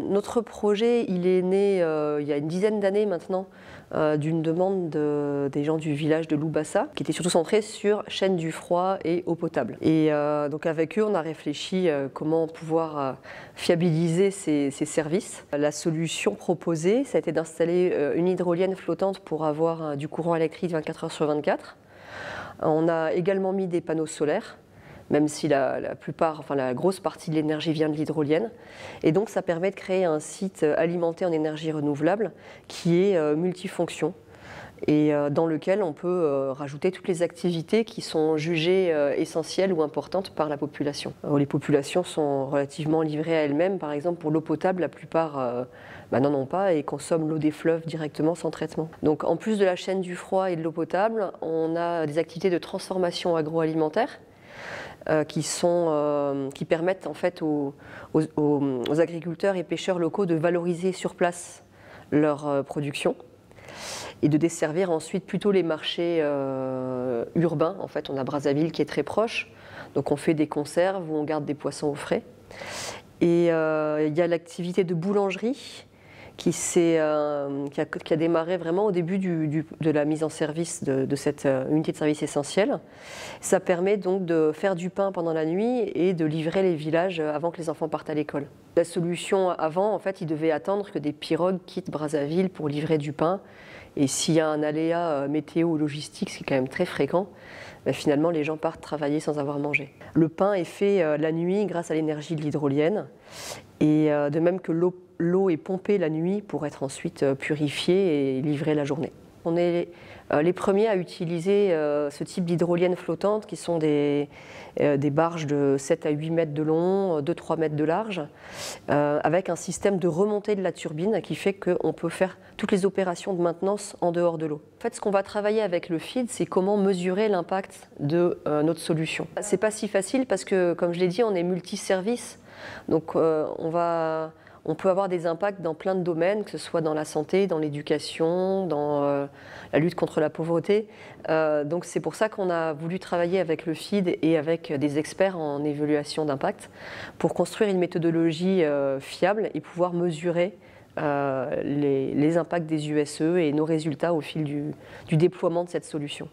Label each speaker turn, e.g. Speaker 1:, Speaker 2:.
Speaker 1: Notre projet, il est né il y a une dizaine d'années maintenant d'une demande des gens du village de Loubassa, qui était surtout centré sur chaîne du froid et eau potable. Et donc avec eux, on a réfléchi comment pouvoir fiabiliser ces services. La solution proposée, ça a été d'installer une hydrolienne flottante pour avoir du courant électrique 24 heures sur 24. On a également mis des panneaux solaires, même si la grosse partie de l'énergie vient de l'hydrolienne. Et donc ça permet de créer un site alimenté en énergie renouvelable qui est multifonction et dans lequel on peut rajouter toutes les activités qui sont jugées essentielles ou importantes par la population. Les populations sont relativement livrées à elles-mêmes. Par exemple, pour l'eau potable, la plupart n'en ont pas et consomment l'eau des fleuves directement sans traitement. Donc en plus de la chaîne du froid et de l'eau potable, on a des activités de transformation agroalimentaire qui permettent en fait aux agriculteurs et pêcheurs locaux de valoriser sur place leur production et de desservir ensuite plutôt les marchés urbains. En fait, on a Brazzaville qui est très proche, donc on fait des conserves où on garde des poissons au frais. Et il y a l'activité de boulangerie qui a démarré vraiment au début de la mise en service de cette unité de service essentielle. Ça permet donc de faire du pain pendant la nuit et de livrer les villages avant que les enfants partent à l'école. La solution avant, en fait, ils devaient attendre que des pirogues quittent Brazzaville pour livrer du pain. Et s'il y a un aléa météo ou logistique, ce qui est quand même très fréquent, finalement les gens partent travailler sans avoir mangé. Le pain est fait la nuit grâce à l'énergie de l'hydrolienne et de même que l'eau est pompée la nuit pour être ensuite purifiée et livrée la journée. On est les premiers à utiliser ce type d'hydrolienne flottante qui sont des barges de 7 à 8 mètres de long, 2-3 mètres de large, avec un système de remontée de la turbine qui fait qu'on peut faire toutes les opérations de maintenance en dehors de l'eau. En fait, ce qu'on va travailler avec le FID, c'est comment mesurer l'impact de notre solution. C'est pas si facile parce que, comme je l'ai dit, on est multiservice, donc on peut avoir des impacts dans plein de domaines, que ce soit dans la santé, dans l'éducation, dans la lutte contre la pauvreté. Donc c'est pour ça qu'on a voulu travailler avec le FID et avec des experts en évaluation d'impact pour construire une méthodologie fiable et pouvoir mesurer les impacts des USE et nos résultats au fil du déploiement de cette solution.